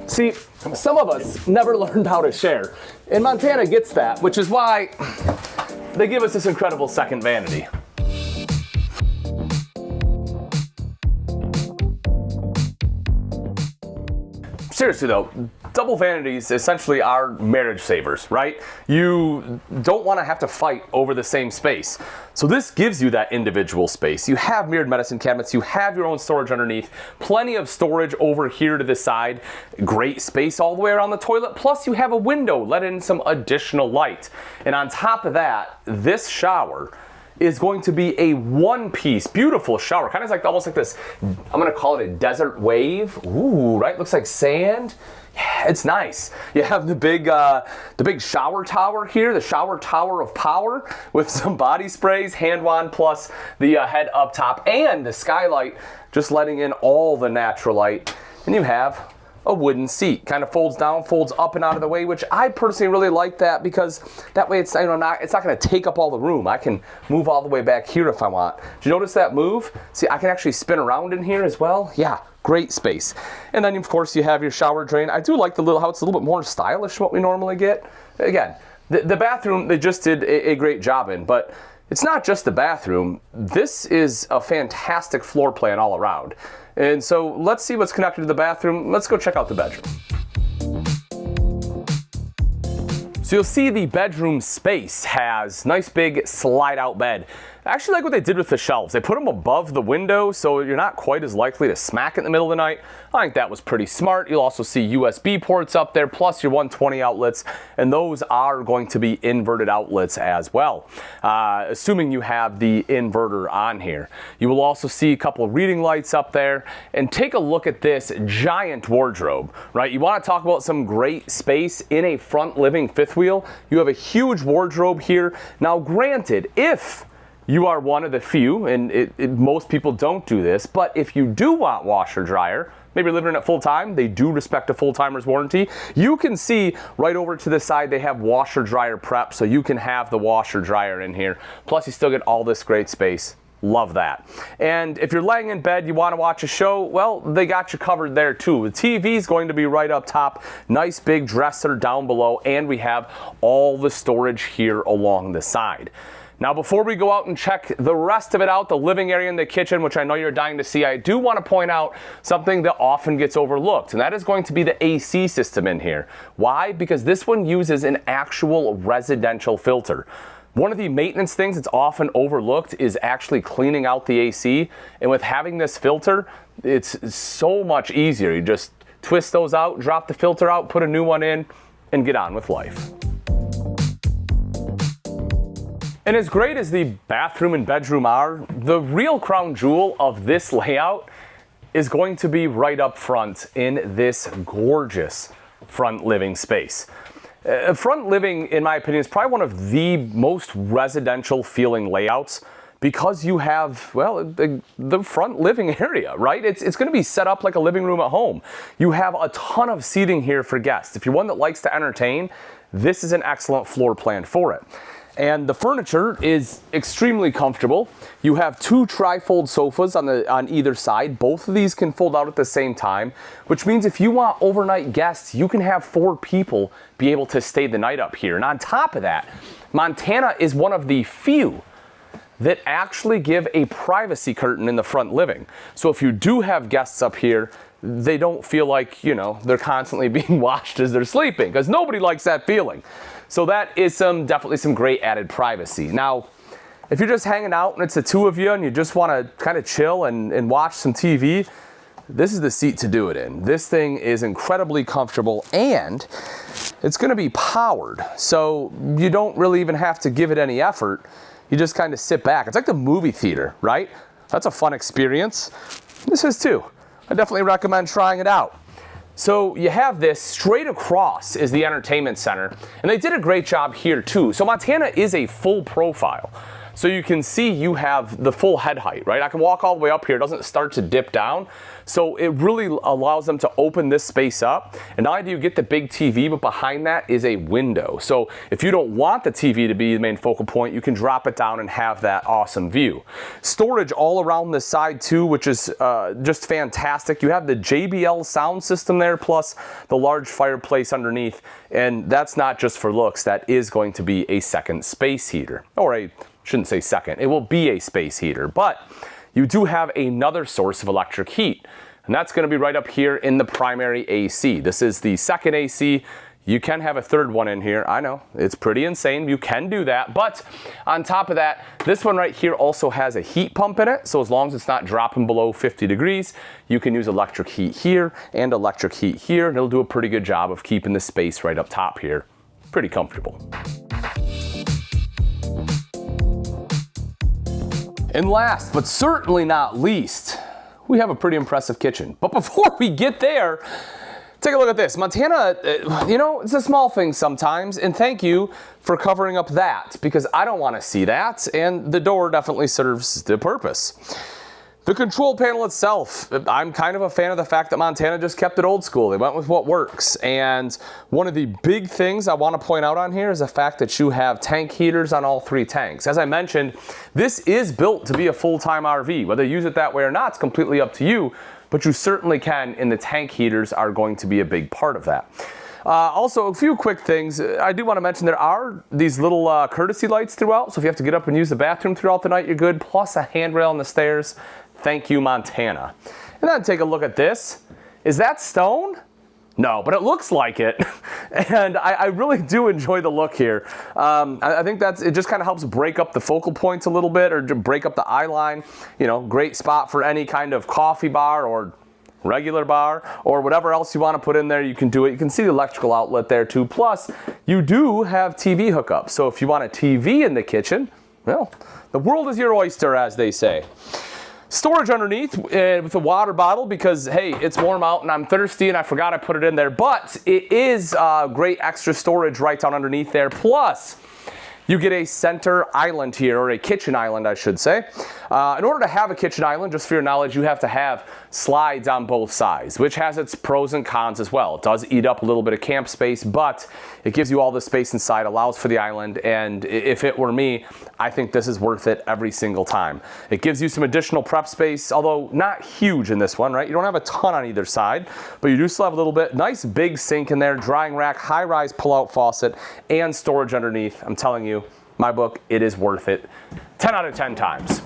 See, some of us never learned how to share, and Montana gets that, which is why they give us this incredible second vanity. Seriously though, double vanities essentially are marriage savers, right? You don't want to have to fight over the same space. So this gives you that individual space. You have mirrored medicine cabinets, you have your own storage underneath, plenty of storage over here to the side, great space all the way around the toilet, plus you have a window, let in some additional light. And on top of that, this shower is going to be a one-piece, beautiful shower. Kind of like almost like this, I'm gonna call it a desert wave. Ooh, right? Looks like sand. Yeah, it's nice. You have the big shower tower here, the shower tower of power with some body sprays, hand wand, plus the head up top, and the skylight just letting in all the natural light. And you have a wooden seat, kind of folds down, folds up and out of the way, which I personally really like that because that way it's not going to take up all the room. I can move all the way back here if I want. Did you notice that move? See, I can actually spin around in here as well. Yeah, great space. And then of course you have your shower drain. I do like how it's a little bit more stylish than what we normally get. Again, the bathroom they just did a great job in, but it's not just the bathroom. This is a fantastic floor plan all around. And so let's see what's connected to the bathroom. Let's go check out the bedroom. So you'll see the bedroom space has nice big slide out bed. I actually like what they did with the shelves. They put them above the window so you're not quite as likely to smack it in the middle of the night. I think that was pretty smart. You'll also see USB ports up there plus your 120 outlets, and those are going to be inverted outlets as well, assuming you have the inverter on here. You will also see a couple of reading lights up there, and take a look at this giant wardrobe, right? You want to talk about some great space in a front living fifth wheel. You have a huge wardrobe here. Now granted, if you are one of the few, and most people don't do this, but if you do want washer dryer, maybe you're living in it full time, they do respect a full timer's warranty. You can see right over to the side they have washer dryer prep, so you can have the washer dryer in here. Plus you still get all this great space. Love that. And if you're laying in bed, you want to watch a show, well, they got you covered there too. The TV is going to be right up top, nice big dresser down below, and we have all the storage here along the side. Now, before we go out and check the rest of it out, the living area and the kitchen, which I know you're dying to see, I do want to point out something that often gets overlooked, and that is going to be the AC system in here. Why? Because this one uses an actual residential filter. One of the maintenance things that's often overlooked is actually cleaning out the AC, and with having this filter, it's so much easier. You just twist those out, drop the filter out, put a new one in, and get on with life. And as great as the bathroom and bedroom are, the real crown jewel of this layout is going to be right up front in this gorgeous front living space. Front living, in my opinion, is probably one of the most residential feeling layouts because you have, well, the front living area, right? It's going to be set up like a living room at home. You have a ton of seating here for guests. If you're one that likes to entertain, this is an excellent floor plan for it. And the furniture is extremely comfortable. You have two tri-fold sofas on either side. Both of these can fold out at the same time, which means if you want overnight guests, you can have 4 people be able to stay the night up here. And on top of that, Montana is one of the few that actually give a privacy curtain in the front living. So if you do have guests up here, they don't feel like, they're constantly being watched as they're sleeping, because nobody likes that feeling. So that is definitely some great added privacy. Now, if you're just hanging out and it's the two of you and you just want to kind of chill and watch some TV, this is the seat to do it in. This thing is incredibly comfortable and it's going to be powered. So you don't really even have to give it any effort. You just kind of sit back. It's like the movie theater, right? That's a fun experience. This is too. I definitely recommend trying it out. So you have this, straight across is the entertainment center, and they did a great job here too. So Montana is a full profile. So you can see you have the full head height, right? I can walk all the way up here. It doesn't start to dip down. So it really allows them to open this space up. And not only do you get the big TV, but behind that is a window. So if you don't want the TV to be the main focal point, you can drop it down and have that awesome view. Storage all around the side too, which is just fantastic. You have the JBL sound system there, plus the large fireplace underneath. And that's not just for looks. That is going to be a second space heater. Or I shouldn't say second. It will be a space heater. But you do have another source of electric heat, and that's going to be right up here in the primary AC. This is the second AC. You can have a third one in here. I know, it's pretty insane. You can do that, but on top of that, this one right here also has a heat pump in it, so as long as it's not dropping below 50 degrees, you can use electric heat here and electric heat here, and it'll do a pretty good job of keeping the space right up top here pretty comfortable. And last, but certainly not least, we have a pretty impressive kitchen. But before we get there, take a look at this. Montana, you know, it's a small thing sometimes, and thank you for covering up that, because I don't want to see that, and the door definitely serves the purpose. The control panel itself, I'm kind of a fan of the fact that Montana just kept it old school. They went with what works. And one of the big things I want to point out on here is the fact that you have tank heaters on all three tanks. As I mentioned, this is built to be a full-time RV. Whether you use it that way or not, it's completely up to you, but you certainly can, and the tank heaters are going to be a big part of that. Also, a few quick things. I do want to mention there are these little courtesy lights throughout, so if you have to get up and use the bathroom throughout the night, you're good, plus a handrail on the stairs. Thank you, Montana. And then take a look at this. Is that stone? No, but it looks like it. And I really do enjoy the look here. I think it just kind of helps break up the focal points a little bit, or to break up the eye line. You know, great spot for any kind of coffee bar or regular bar or whatever else you want to put in there. You can do it. You can see the electrical outlet there too. Plus, you do have TV hookup. So if you want a TV in the kitchen, well, the world is your oyster, as they say. Storage underneath with a water bottle because, hey, it's warm out and I'm thirsty and I forgot I put it in there. But it is great extra storage right down underneath there. Plus, you get a center island here, or a kitchen island, I should say. In order to have a kitchen island, just for your knowledge, you have to have slides on both sides, which has its pros and cons as well. It does eat up a little bit of camp space, but it gives you all the space inside, allows for the island, and if it were me, I think this is worth it every single time. It gives you some additional prep space, although not huge in this one, right? You don't have a ton on either side, but you do still have a little bit. Nice big sink in there, drying rack, high-rise pull-out faucet, and storage underneath. I'm telling you, my book, it is worth it 10 out of 10 times.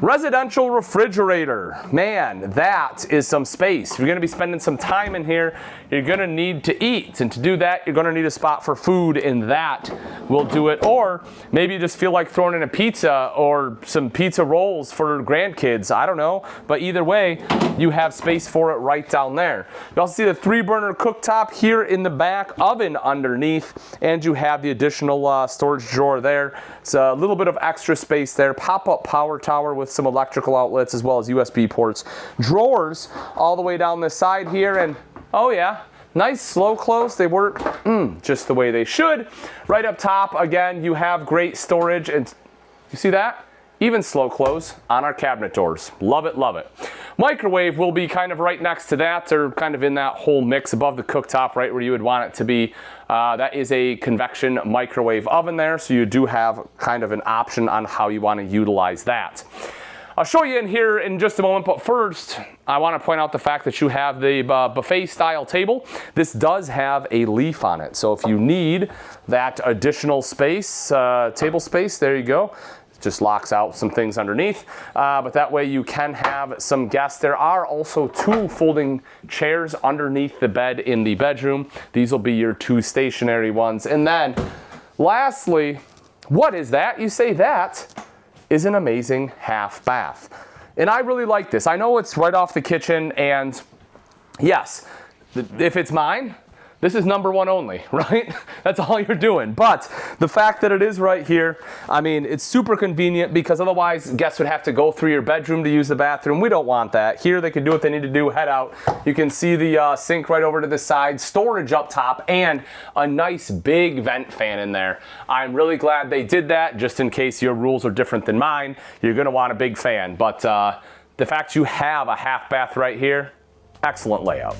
Residential refrigerator. Man, that is some space. If you're going to be spending some time in here, you're going to need to eat. And to do that, you're going to need a spot for food, and that will do it. Or maybe you just feel like throwing in a pizza or some pizza rolls for grandkids. I don't know. But either way, you have space for it right down there. You also see the 3-burner cooktop here in the back, oven underneath, and you have the additional storage drawer there. It's a little bit of extra space there. Pop-up power tower with some electrical outlets as well as USB ports. Drawers all the way down the side here, and oh yeah, nice slow close. They work just the way they should. Right up top, again, you have great storage, and you see that? Even slow close on our cabinet doors. Love it, love it. Microwave will be kind of right next to that, or kind of in that whole mix above the cooktop, right where you would want it to be. That is a convection microwave oven there, so you do have kind of an option on how you want to utilize that. I'll show you in here in just a moment, but first, I want to point out the fact that you have the buffet-style table. This does have a leaf on it, so if you need that additional space, table space, there you go. Just locks out some things underneath, but that way you can have some guests. There are also 2 folding chairs underneath the bed in the bedroom. These will be your 2 stationary ones. And then lastly, what is that? You say that is an amazing half bath. And I really like this. I know it's right off the kitchen, and yes, if it's mine, this is number one only, right? That's all you're doing. But the fact that it is right here, I mean, it's super convenient because otherwise guests would have to go through your bedroom to use the bathroom. We don't want that. Here they can do what they need to do, head out. You can see the sink right over to the side, storage up top, and a nice big vent fan in there. I'm really glad they did that, just in case your rules are different than mine. You're gonna want a big fan. But the fact you have a half bath right here, excellent layout.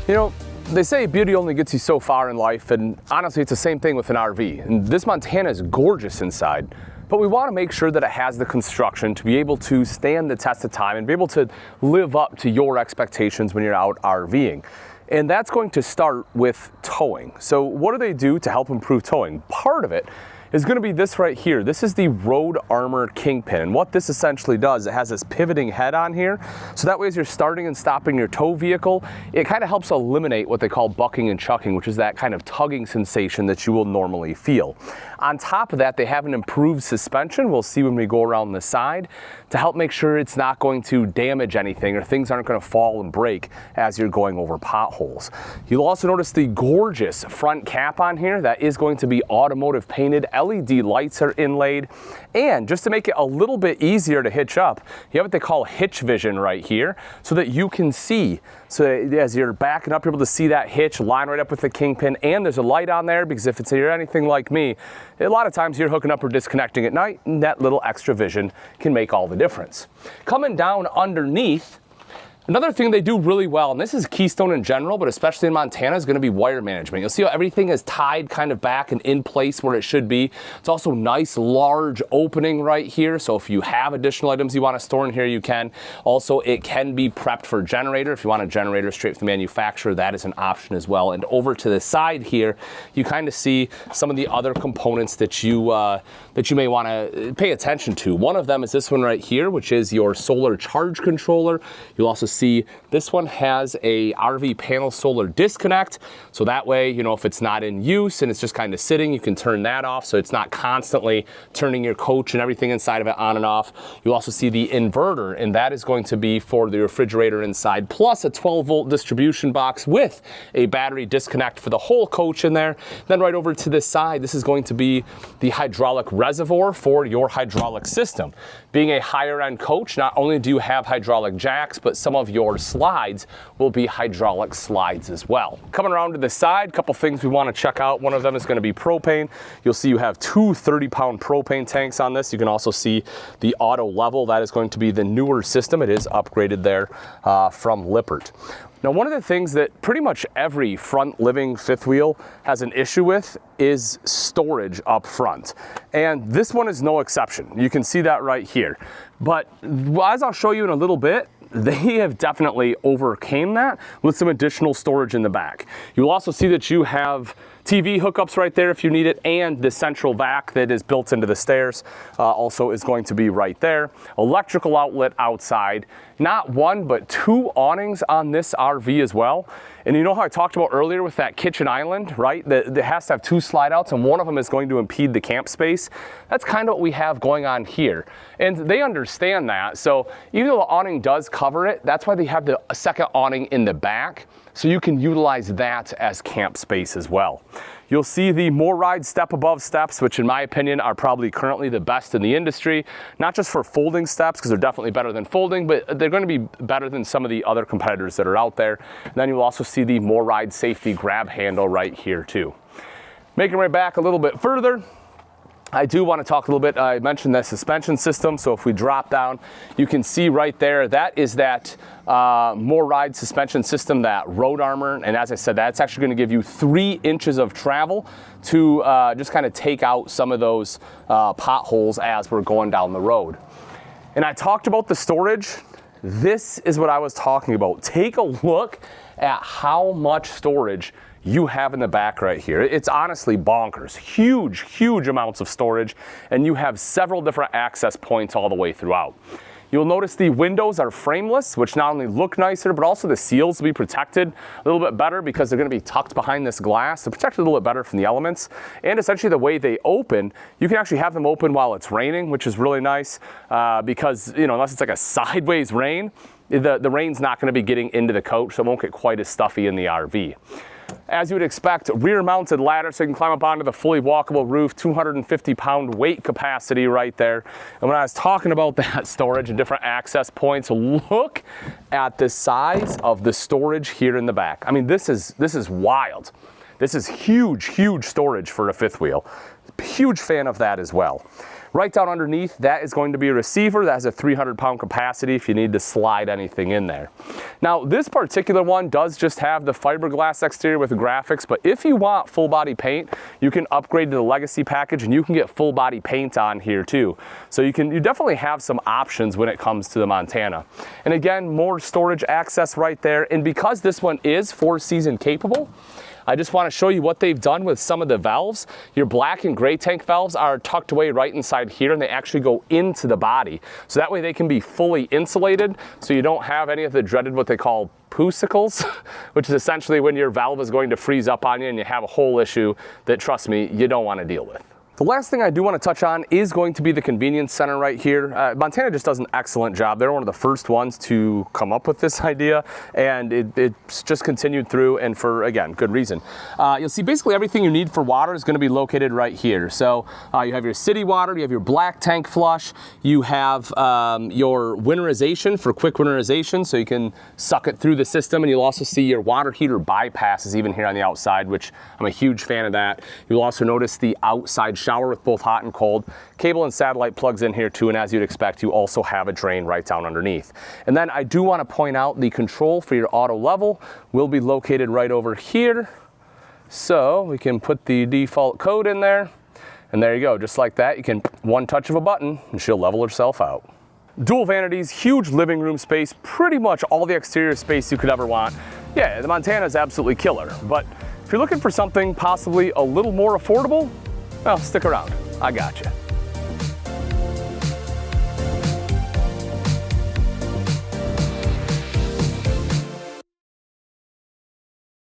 You know, they say beauty only gets you so far in life, and honestly, it's the same thing with an RV. And this Montana is gorgeous inside, but we want to make sure that it has the construction to be able to stand the test of time and be able to live up to your expectations when you're out RVing. And that's going to start with towing. So what do they do to help improve towing? Part of it is going to be this right here. This is the Road Armor Kingpin, and what this essentially does, it has this pivoting head on here, so that way as you're starting and stopping your tow vehicle, it kind of helps eliminate what they call bucking and chucking, which is that kind of tugging sensation that you will normally feel. On top of that, they have an improved suspension, we'll see when we go around the side, to help make sure it's not going to damage anything or things aren't going to fall and break as you're going over potholes. You'll also notice the gorgeous front cap on here. That is going to be automotive painted. LED lights are inlaid, and just to make it a little bit easier to hitch up, you have what they call hitch vision right here, so that you can see. So as you're backing up, you're able to see that hitch line right up with the Kingpin, and there's a light on there because if you're anything like me, a lot of times you're hooking up or disconnecting at night, and that little extra vision can make all the difference. Coming down underneath, another thing they do really well, and this is Keystone in general, but especially in Montana, is going to be wire management. You'll see how everything is tied kind of back and in place where it should be. It's also nice, large opening right here, so if you have additional items you want to store in here, you can. Also, it can be prepped for generator. If you want a generator straight from the manufacturer, that is an option as well. And over to the side here, you kind of see some of the other components that you may want to pay attention to. One of them is this one right here, which is your solar charge controller. You'll also see this one has a RV panel solar disconnect, so that way, you know, if it's not in use and it's just kind of sitting, you can turn that off so it's not constantly turning your coach and everything inside of it on and off. You'll also see the inverter, and that is going to be for the refrigerator inside, plus a 12-volt distribution box with a battery disconnect for the whole coach in there. Then right over to this side, this is going to be the hydraulic reservoir for your hydraulic system. Being a higher end coach, not only do you have hydraulic jacks, but some of your slides will be hydraulic slides as well. Coming around to the side, a couple things we want to check out. One of them is going to be propane. You'll see you have two 30-pound propane tanks on this. You can also see the auto level. That is going to be the newer system. It is upgraded there from Lippert. Now, one of the things that pretty much every front living fifth wheel has an issue with is storage up front. And this one is no exception. You can see that right here. But as I'll show you in a little bit, they have definitely overcame that with some additional storage in the back. You'll also see that you have TV hookups right there if you need it, and the central vac that is built into the stairs also is going to be right there. Electrical outlet outside. Not one, but two awnings on this RV as well. And you know how I talked about earlier with that kitchen island, right? That has to have two slide outs, and one of them is going to impede the camp space. That's kind of what we have going on here. And they understand that. So even though the awning does cover it, that's why they have the second awning in the back. So you can utilize that as camp space as well. You'll see the More Ride step above steps, which in my opinion are probably currently the best in the industry, not just for folding steps, because they're definitely better than folding, but they're going to be better than some of the other competitors that are out there. And then you'll also see the More Ride safety grab handle right here too. Making my way back a little bit further, I do want to talk a little bit, I mentioned the suspension system, so if we drop down, you can see right there, that is that More Ride suspension system, that Road Armor, and as I said, that's actually going to give you 3 inches of travel to just kind of take out some of those potholes as we're going down the road. And I talked about the storage. This is what I was talking about. Take a look at how much storage you have in the back right here. It's honestly bonkers. Huge, huge amounts of storage, and you have several different access points all the way throughout. You'll notice the windows are frameless, which not only look nicer, but also the seals will be protected a little bit better because they're going to be tucked behind this glass to protect it a little bit better from the elements. And essentially the way they open, you can actually have them open while it's raining, which is really nice because, you know, unless it's like a sideways rain, the rain's not going to be getting into the coach, so it won't get quite as stuffy in the RV. As you would expect, rear-mounted ladder so you can climb up onto the fully walkable roof, 250-pound weight capacity right there. And when I was talking about that storage and different access points, look at the size of the storage here in the back. I mean, this is wild. This is huge, huge storage for a fifth wheel. Huge fan of that as well. Right down underneath, that is going to be a receiver that has a 300-pound capacity if you need to slide anything in there. Now, this particular one does just have the fiberglass exterior with the graphics, but if you want full body paint, you can upgrade to the Legacy package and you can get full body paint on here too. So you definitely have some options when it comes to the Montana. And again, more storage access right there. And because this one is 4-season capable, I just want to show you what they've done with some of the valves. Your black and gray tank valves are tucked away right inside here, and they actually go into the body. So that way they can be fully insulated, so you don't have any of the dreaded what they call poosicles, which is essentially when your valve is going to freeze up on you and you have a hole issue that, trust me, you don't want to deal with. The last thing I do want to touch on is going to be the convenience center right here. Montana just does an excellent job. They're one of the first ones to come up with this idea, and it's just continued through, and for, again, good reason. You'll see basically everything you need for water is going to be located right here. So you have your city water, you have your black tank flush, you have your winterization for quick winterization, so you can suck it through the system, and you'll also see your water heater bypasses even here on the outside, which I'm a huge fan of that. You'll also notice the outside shower with both hot and cold. Cable and satellite plugs in here too, and as you'd expect, you also have a drain right down underneath. And then I do want to point out the control for your auto level will be located right over here. So we can put the default code in there, and there you go. Just like that, you can one touch of a button and she'll level herself out. Dual vanities, huge living room space, pretty much all the exterior space you could ever want. Yeah, the Montana is absolutely killer, but if you're looking for something possibly a little more affordable, well, stick around. I got you.